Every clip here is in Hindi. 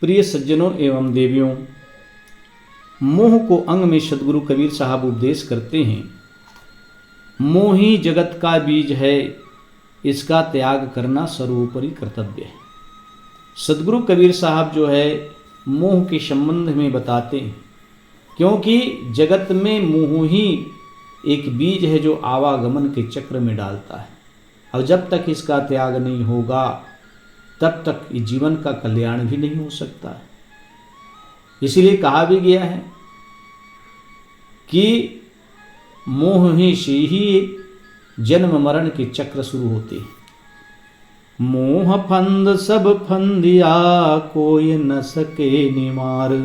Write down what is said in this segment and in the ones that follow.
प्रिय सज्जनों एवं देवियों, मोह को अंग में सदगुरु कबीर साहब उपदेश करते हैं। मोह ही जगत का बीज है, इसका त्याग करना सर्वोपरि कर्तव्य है। सदगुरु कबीर साहब जो है मोह के संबंध में बताते हैं, क्योंकि जगत में मोह ही एक बीज है जो आवागमन के चक्र में डालता है, और जब तक इसका त्याग नहीं होगा तब तक इस जीवन का कल्याण भी नहीं हो सकता। इसीलिए कहा भी गया है कि मोह ही से ही जन्म मरण के चक्र शुरू होते हैं। मोह फंद सब फंदिया, कोई न सके निमार,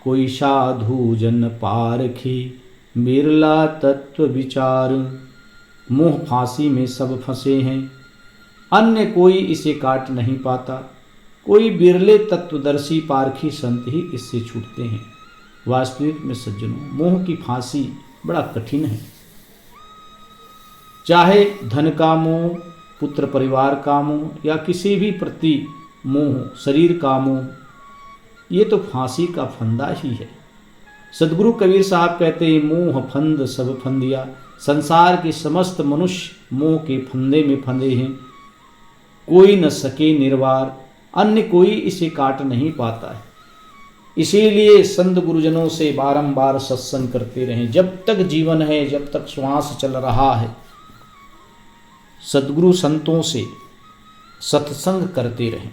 कोई साधु जन पारखी, बिरला तत्व विचार। मोह फांसी में सब फंसे हैं, अन्य कोई इसे काट नहीं पाता, कोई बिरले तत्वदर्शी पारखी संत ही इससे छूटते हैं। वास्तविक में सज्जनों, मोह की फांसी बड़ा कठिन है। चाहे धन का मोह, पुत्र परिवार का मोह, या किसी भी प्रति मोह, शरीर का मोह, ये तो फांसी का फंदा ही है। सदगुरु कबीर साहब कहते हैं, मोह फंद सब फंदिया। संसार के समस्त मनुष्य मोह के फंदे में फंदे हैं, कोई न सके निर्वार, अन्य कोई इसे काट नहीं पाता है। इसीलिए संत गुरुजनों से बारंबार सत्संग करते रहें। जब तक जीवन है, जब तक श्वास चल रहा है, सद्गुरु संतों से सत्संग करते रहें।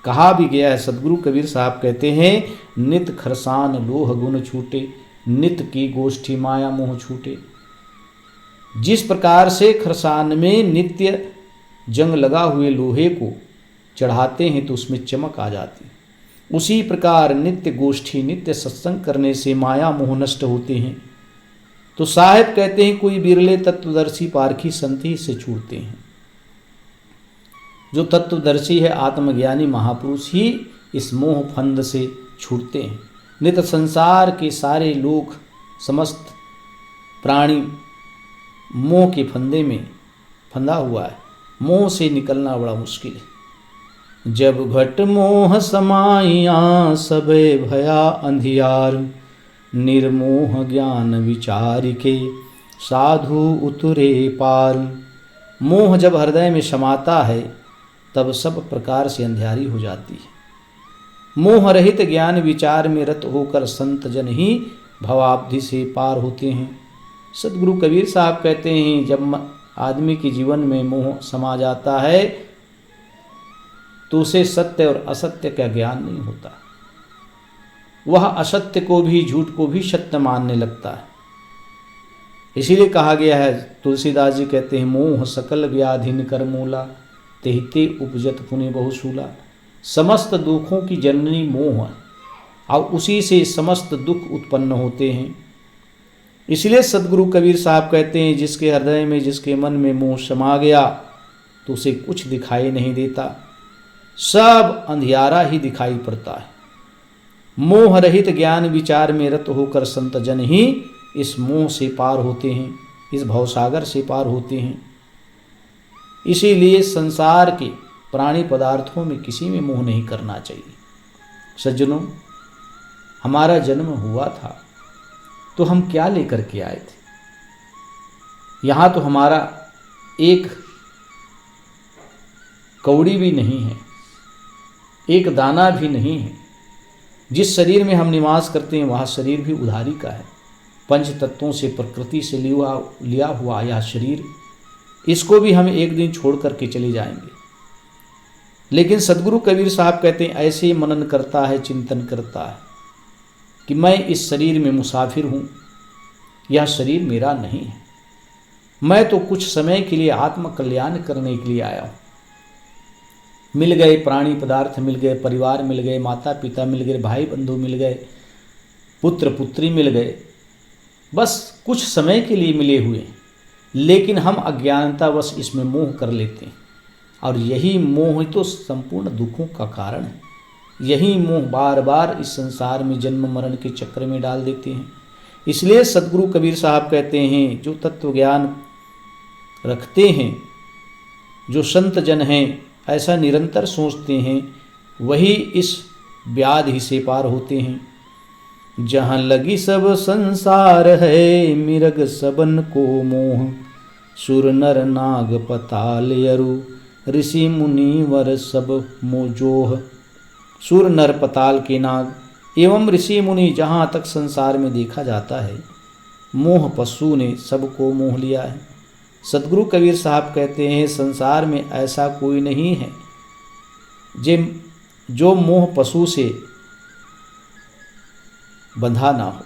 कहा भी गया है, सदगुरु कबीर साहब कहते हैं, नित खरसान लोह गुण छूटे, नित की गोष्ठी माया मोह छूटे। जिस प्रकार से खरसान में नित्य जंग लगा हुए लोहे को चढ़ाते हैं तो उसमें चमक आ जाती है, उसी प्रकार नित्य गोष्ठी, नित्य सत्संग करने से माया मोह नष्ट होते हैं। तो साहिब कहते हैं, कोई बिरले तत्वदर्शी पारखी संत ही से छूटते हैं। जो तत्वदर्शी है, आत्मज्ञानी महापुरुष ही इस मोह फंद से छूटते हैं। नित संसार के सारे लोग, समस्त प्राणी मोह के फंदे में फंदा हुआ है। मोह से निकलना बड़ा मुश्किल है। जब घट मोह समाइया, सबे भया अंधियार, निर्मोह ज्ञान विचार के, साधु उतरे पार। मोह जब हृदय में समाता है तब सब प्रकार से अंधियारी हो जाती है। मोह रहित ज्ञान विचार में रत होकर संत जन ही भवाब्धि से पार होते हैं। सदगुरु कबीर साहब कहते हैं, जब आदमी के जीवन में मोह समा जाता है तो उसे सत्य और असत्य का ज्ञान नहीं होता। वह असत्य को भी, झूठ को भी सत्य मानने लगता है। इसीलिए कहा गया है, तुलसीदास जी कहते हैं, मोह सकल व्याधिन कर मूला, तेहिते उपजत पुनि बहुशूला। समस्त दुखों की जननी मोह है, और उसी से समस्त दुख उत्पन्न होते हैं। इसलिए सदगुरु कबीर साहब कहते हैं, जिसके हृदय में, जिसके मन में मोह समा गया तो उसे कुछ दिखाई नहीं देता, सब अंधियारा ही दिखाई पड़ता है। मोह रहित ज्ञान विचार में रत होकर संत जन ही इस मोह से पार होते हैं, इस भवसागर से पार होते हैं। इसीलिए संसार के प्राणी पदार्थों में किसी में मोह नहीं करना चाहिए। सज्जनों, हमारा जन्म हुआ था तो हम क्या लेकर के आए थे? यहाँ तो हमारा एक कौड़ी भी नहीं है, एक दाना भी नहीं है। जिस शरीर में हम निवास करते हैं वह शरीर भी उधारी का है। पंच तत्वों से, प्रकृति से लिया हुआ यह शरीर, इसको भी हम एक दिन छोड़ करके चले जाएंगे। लेकिन सदगुरु कबीर साहब कहते हैं, ऐसे मनन करता है, चिंतन करता है कि मैं इस शरीर में मुसाफिर हूँ, यह शरीर मेरा नहीं है। मैं तो कुछ समय के लिए आत्म कल्याण करने के लिए आया हूँ। मिल गए प्राणी पदार्थ, मिल गए परिवार, मिल गए माता पिता, मिल गए भाई बंधु, मिल गए पुत्र पुत्री, मिल गए, बस कुछ समय के लिए मिले हुए हैं। लेकिन हम अज्ञानतावश इसमें मोह कर लेते हैं, और यही मोह तो संपूर्ण दुखों का कारण है। यही मोह बार बार इस संसार में जन्म मरण के चक्र में डाल देते हैं। इसलिए सदगुरु कबीर साहब कहते हैं, जो तत्व ज्ञान रखते हैं, जो संत जन हैं, ऐसा निरंतर सोचते हैं वही इस व्याधि से पार होते हैं। जहाँ लगी सब संसार है, मिरग सबन को मोह, सुर नर नाग पताल यरु, ऋषि मुनि वर सब मोजोह। सुर नर पताल के नाग एवं ऋषि मुनि जहाँ तक संसार में देखा जाता है, मोह पशु ने सबको मोह लिया है। सदगुरु कबीर साहब कहते हैं संसार में ऐसा कोई नहीं है जो मोह पशु से बंधा ना हो।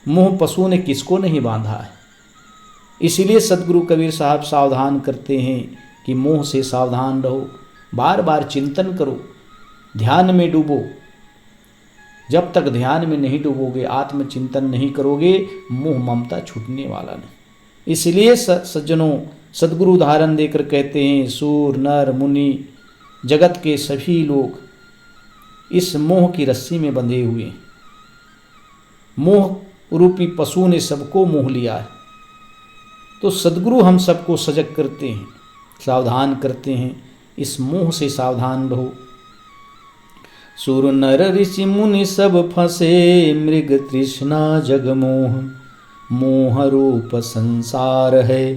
मोह पशु ने किसको नहीं बांधा है। इसीलिए सदगुरु कबीर साहब सावधान करते हैं कि मोह से सावधान रहो, बार बार चिंतन करो, ध्यान में डूबो। जब तक ध्यान में नहीं डूबोगे, आत्मचिंतन नहीं करोगे, मोह ममता छूटने वाला नहीं। इसलिए सज्जनों, सदगुरु उदाहरण देकर कहते हैं सूर नर मुनि जगत के सभी लोग इस मोह की रस्सी में बंधे हुए हैं। मोह रूपी पशु ने सबको मोह लिया है। तो सदगुरु हम सबको सजग करते हैं, सावधान करते हैं, इस मोह से सावधान रहो। सुर नर ऋषि मुनि सब फंसे, मृग तृष्णा जग मोह, मोह रूप संसार है,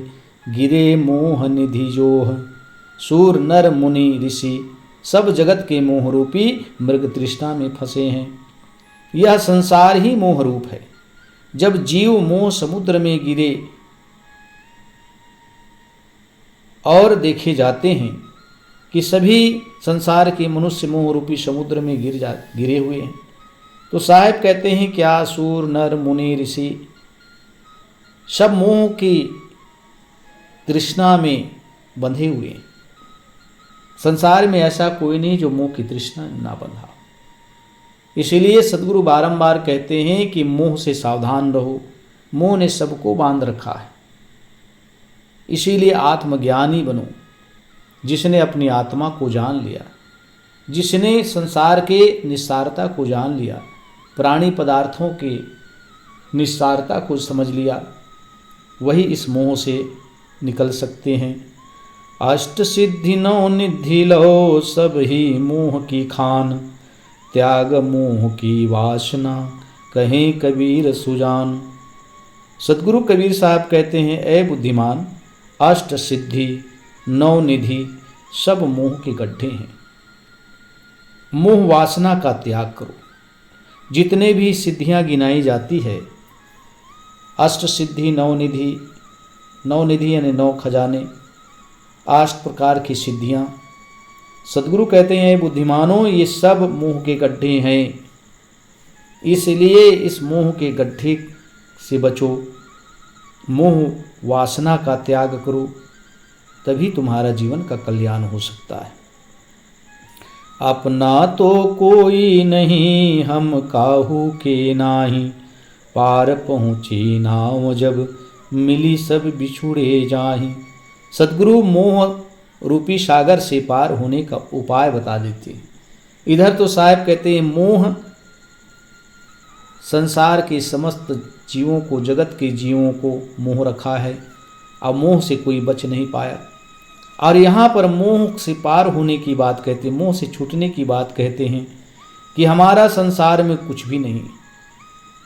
गिरे मोह निधि जोह। सूर नर मुनि ऋषि सब जगत के मोह रूपी मृग तृष्णा में फंसे हैं। यह संसार ही मोह रूप है। जब जीव मोह समुद्र में गिरे और देखे जाते हैं कि सभी संसार के मनुष्य मोह रूपी समुद्र में गिरे हुए हैं, तो साहब कहते हैं क्या सूर नर मुनि ऋषि सब मोह की तृष्णा में बंधे हुए हैं। संसार में ऐसा कोई नहीं जो मोह की तृष्णा ना बंधा। इसीलिए सदगुरु बारंबार कहते हैं कि मोह से सावधान रहो। मोह ने सबको बांध रखा है। इसीलिए आत्मज्ञानी बनो। जिसने अपनी आत्मा को जान लिया, जिसने संसार के निस्सारता को जान लिया, प्राणी पदार्थों के निस्सारता को समझ लिया, वही इस मोह से निकल सकते हैं। अष्ट सिद्धि नौ निधि लो, सब ही मोह की खान, त्याग मोह की वासना, कहें कबीर सुजान। सदगुरु कबीर साहब कहते हैं, ए बुद्धिमान, अष्ट सिद्धि नौ निधि सब मोह के गड्ढे हैं। मोह वासना का त्याग करो। जितने भी सिद्धियां गिनाई जाती है, अष्ट सिद्धि नौ निधि यानी 9 खजाने, 8 प्रकार की सिद्धियां, सदगुरु कहते हैं बुद्धिमानों ये सब मोह के गड्ढे हैं। इसलिए इस मोह के गड्ढे से बचो, मोह वासना का त्याग करो, तभी तुम्हारा जीवन का कल्याण हो सकता है। अपना तो कोई नहीं, हम काहू के नाही, पार पहुँची नाव जब, मिली सब बिछुड़े जाहि। सदगुरु मोह रूपी सागर से पार होने का उपाय बता देते हैं। इधर तो साहब कहते हैं मोह संसार के समस्त जीवों को, जगत के जीवों को मोह रखा है, अब मोह से कोई बच नहीं पाया। और यहाँ पर मोह से पार होने की बात कहते हैं, मोह से छूटने की बात कहते हैं कि हमारा संसार में कुछ भी नहीं,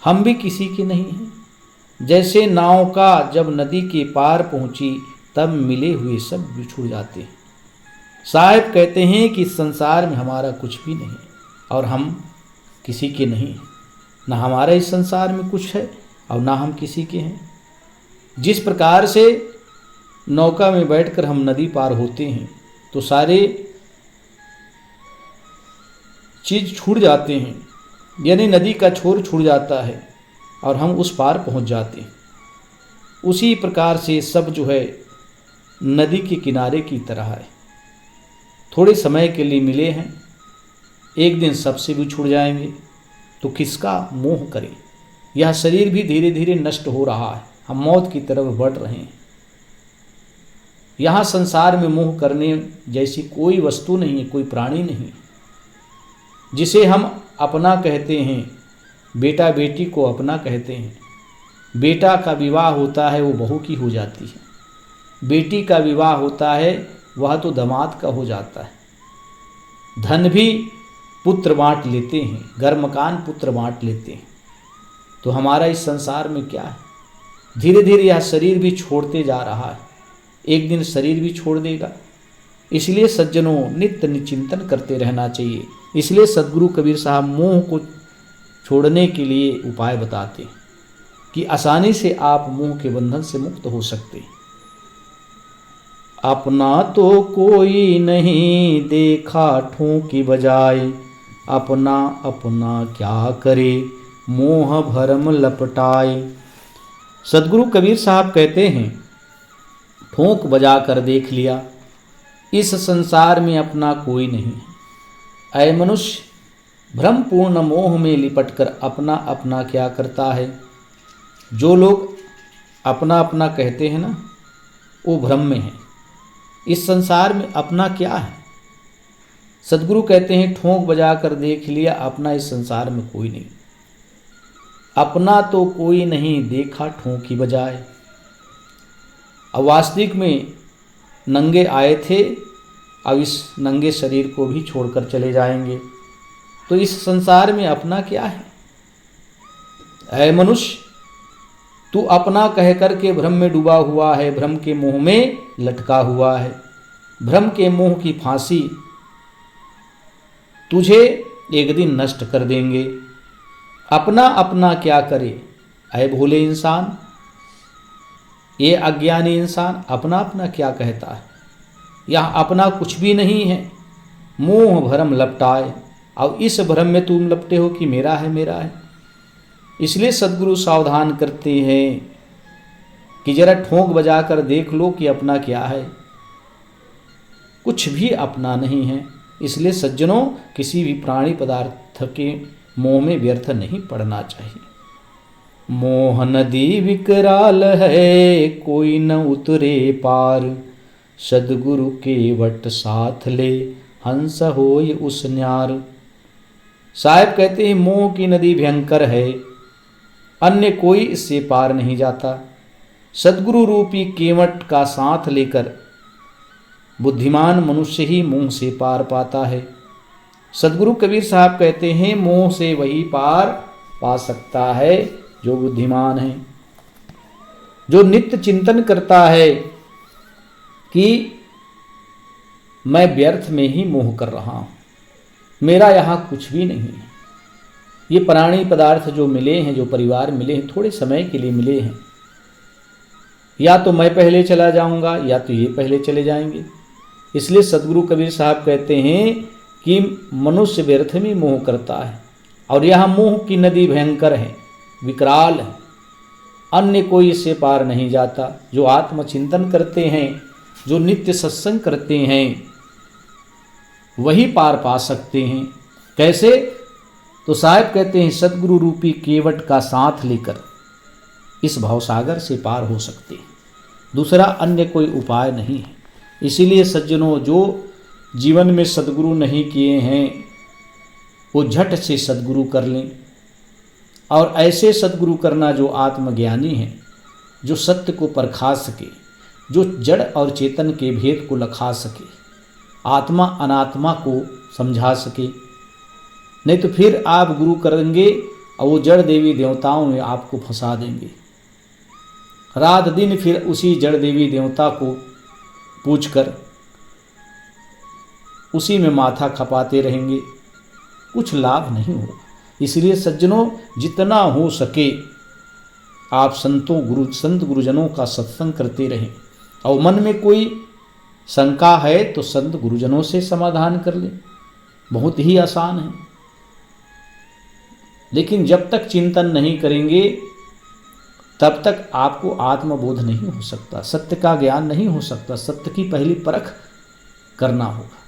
हम भी किसी के नहीं हैं। जैसे नाव का जब नदी के पार पहुँची तब मिले हुए सब बिछुड़ जाते हैं। साहब कहते हैं कि संसार में हमारा कुछ भी नहीं और हम किसी के नहीं, ना हमारा इस संसार में कुछ है और ना हम किसी के हैं। जिस प्रकार से नौका में बैठकर हम नदी पार होते हैं तो सारे चीज छूट जाते हैं, यानी नदी का छोर छूट जाता है और हम उस पार पहुंच जाते हैं। उसी प्रकार से सब जो है नदी के किनारे की तरह है, थोड़े समय के लिए मिले हैं, एक दिन सबसे भी छूट जाएंगे, तो किसका मोह करें। यह शरीर भी धीरे धीरे नष्ट हो रहा है, हम मौत की तरफ बढ़ रहे हैं। यहाँ संसार में मोह करने जैसी कोई वस्तु नहीं है, कोई प्राणी नहीं। जिसे हम अपना कहते हैं, बेटा बेटी को अपना कहते हैं। बेटा का विवाह होता है वो बहू की हो जाती है, बेटी का विवाह होता है वह तो दामाद का हो जाता है। धन भी पुत्र बांट लेते हैं, घर मकान पुत्र बांट लेते हैं, तो हमारा इस संसार में क्या है? धीरे धीरे यह शरीर भी छोड़ते जा रहा है, एक दिन शरीर भी छोड़ देगा। इसलिए सज्जनों नित्य चिंतन करते रहना चाहिए। इसलिए सद्गुरु कबीर साहब मोह को छोड़ने के लिए उपाय बताते हैं कि आसानी से आप मोह के बंधन से मुक्त हो सकते हैं। अपना तो कोई नहीं देखा ठोंकी बजाए, अपना अपना क्या करे मोह भरम लपटाए। सद्गुरु कबीर साहब कहते हैं, ठोंक बजा कर देख लिया, इस संसार में अपना कोई नहीं है। ऐ मनुष्य, भ्रमपूर्ण मोह में लिपटकर अपना अपना क्या करता है। जो लोग अपना अपना कहते हैं ना, वो भ्रम में है। इस संसार में अपना क्या है? सद्गुरु कहते हैं, ठोंक बजा कर देख लिया, अपना इस संसार में कोई नहीं। अपना तो कोई नहीं देखा ठोंकी बजाए। अब वास्तविक में नंगे आए थे, अब इस नंगे शरीर को भी छोड़कर चले जाएंगे, तो इस संसार में अपना क्या है? ऐ मनुष्य, तू अपना कह करके भ्रम में डूबा हुआ है, भ्रम के मोह में लटका हुआ है। भ्रम के मोह की फांसी तुझे एक दिन नष्ट कर देंगे। अपना अपना क्या करे? ऐ भोले इंसान, ये अज्ञानी इंसान अपना अपना क्या कहता है? यहाँ अपना कुछ भी नहीं है। मोह भरम लपटाए, अब इस भ्रम में तुम लपटे हो कि मेरा है मेरा है। इसलिए सद्गुरु सावधान करते हैं कि जरा ठोंक बजा कर देख लो कि अपना क्या है। कुछ भी अपना नहीं है। इसलिए सज्जनों, किसी भी प्राणी पदार्थ के मोह में व्यर्थ नहीं पड़ना चाहिए। मोह नदी विकराल है, कोई न उतरे पार, सद्गुरु के वट साथ ले, हंस होय उस न्यार। साहब कहते हैं, मोह की नदी भयंकर है, अन्य कोई इससे पार नहीं जाता। सद्गुरु रूपी केवट का साथ लेकर बुद्धिमान मनुष्य ही मोह से पार पाता है। सद्गुरु कबीर साहब कहते हैं, मोह से वही पार पा सकता है जो बुद्धिमान है, जो नित्य चिंतन करता है कि मैं व्यर्थ में ही मोह कर रहा हूं, मेरा यहाँ कुछ भी नहीं है। ये प्राणी पदार्थ जो मिले हैं, जो परिवार मिले हैं, थोड़े समय के लिए मिले हैं। या तो मैं पहले चला जाऊंगा या तो ये पहले चले जाएंगे। इसलिए सद्गुरु कबीर साहब कहते हैं कि मनुष्य व्यर्थ में मोह करता है, और यह मोह की नदी भयंकर है, विकराल है, अन्य कोई इससे पार नहीं जाता। जो आत्मचिंतन करते हैं, जो नित्य सत्संग करते हैं, वही पार पा सकते हैं। कैसे? तो साहब कहते हैं, सद्गुरु रूपी केवट का साथ लेकर इस भवसागर से पार हो सकते हैं। दूसरा अन्य कोई उपाय नहीं है। इसीलिए सज्जनों, जो जीवन में सद्गुरु नहीं किए हैं, वो झट से सद्गुरु कर लें। और ऐसे सद्गुरु करना जो आत्मज्ञानी है, जो सत्य को परखा सके, जो जड़ और चेतन के भेद को लखा सके, आत्मा अनात्मा को समझा सके। नहीं तो फिर आप गुरु करेंगे और वो जड़ देवी देवताओं में आपको फंसा देंगे। रात दिन फिर उसी जड़ देवी देवता को पूछकर उसी में माथा खपाते रहेंगे, कुछ लाभ नहीं होगा। इसलिए सज्जनों, जितना हो सके आप संत गुरुजनों का सत्संग करते रहें। और मन में कोई शंका है तो संत गुरुजनों से समाधान कर लें, बहुत ही आसान है। लेकिन जब तक चिंतन नहीं करेंगे तब तक आपको आत्मबोध नहीं हो सकता, सत्य का ज्ञान नहीं हो सकता। सत्य की पहली परख करना होगा।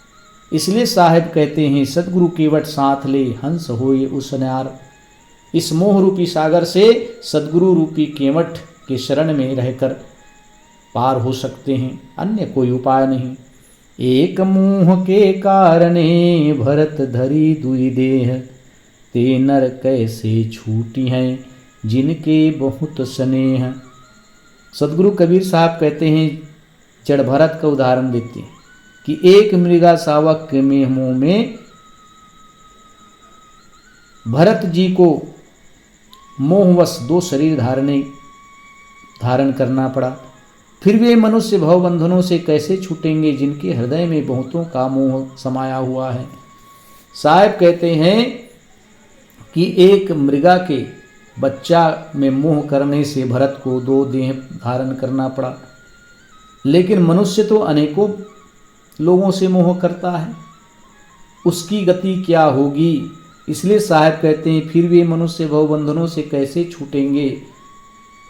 इसलिए साहिब कहते हैं, सद्गुरु केवट साथ ले, हंस होए उस न्यार। इस मोह रूपी सागर से सद्गुरु रूपी केवट के शरण में रहकर पार हो सकते हैं, अन्य कोई उपाय नहीं। एक मोह के कारणे भरत धरी दुई देह, ते नर कैसे छूटी हैं जिनके बहुत स्नेह। सद्गुरु कबीर साहब कहते हैं, जड़ भरत का उदाहरण देते हैं कि एक मृगा शावक के मुंह में भरत जी को मोहवश 2 शरीर धारण करना पड़ा। फिर वे मनुष्य भवबंधनों से कैसे छूटेंगे जिनके हृदय में बहुतों का मोह समाया हुआ है। साहब कहते हैं कि एक मृगा के बच्चा में मोह करने से भरत को 2 देह धारण करना पड़ा, लेकिन मनुष्य तो अनेकों लोगों से मोह करता है, उसकी गति क्या होगी। इसलिए साहब कहते हैं फिर वे मनुष्य भवबंधनों से कैसे छूटेंगे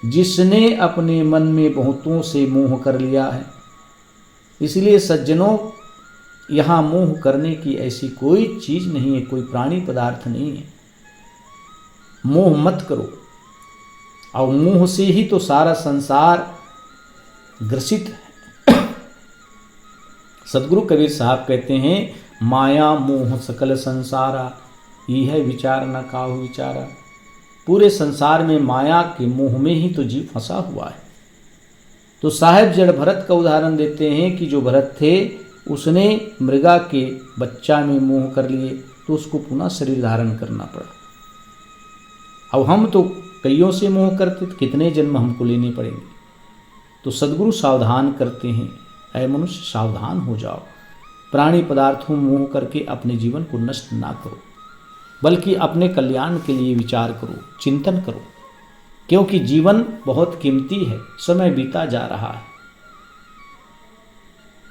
जिसने अपने मन में बहुतों से मोह कर लिया है। इसलिए सज्जनों, यहाँ मोह करने की ऐसी कोई चीज़ नहीं है, कोई प्राणी पदार्थ नहीं है। मोह मत करो, और मोह से ही तो सारा संसार ग्रसित है। सदगुरु कबीर साहब कहते हैं माया मोह सकल संसारा, यह विचार न काहू विचारा। पूरे संसार में माया के मोह में ही तो जीव फंसा हुआ है। तो साहेब जड़ भरत का उदाहरण देते हैं कि जो भरत थे उसने मृगा के बच्चा में मोह कर लिए, तो उसको पुनः शरीर धारण करना पड़ा। अब हम तो कईयों से मोह करते, तो कितने जन्म हमको लेने पड़ेंगे। तो सदगुरु सावधान करते हैं, ऐ मनुष्य सावधान हो जाओ, प्राणी पदार्थों मोह करके अपने जीवन को नष्ट ना करो, बल्कि अपने कल्याण के लिए विचार करो, चिंतन करो, क्योंकि जीवन बहुत कीमती है, समय बीता जा रहा है।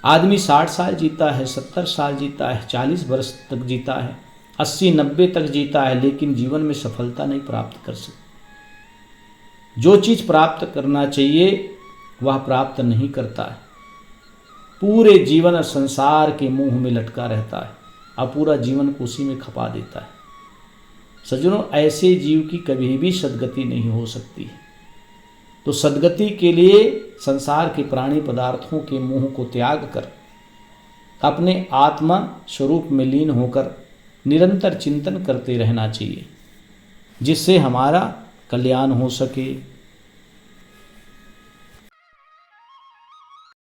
आदमी 60 साल जीता है, 70 साल जीता है, 40 वर्ष तक जीता है, 80-90 तक जीता है, लेकिन जीवन में सफलता नहीं प्राप्त कर सकता। जो चीज़ प्राप्त करना चाहिए वह प्राप्त नहीं करता है, पूरे जीवन संसार के मोह में लटका रहता है और पूरा जीवन को उसी में खपा देता है। सज्जनों, ऐसे जीव की कभी भी सद्गति नहीं हो सकती है। तो सद्गति के लिए संसार के प्राणी पदार्थों के मोह को त्याग कर अपने आत्मा स्वरूप में लीन होकर निरंतर चिंतन करते रहना चाहिए, जिससे हमारा कल्याण हो सके,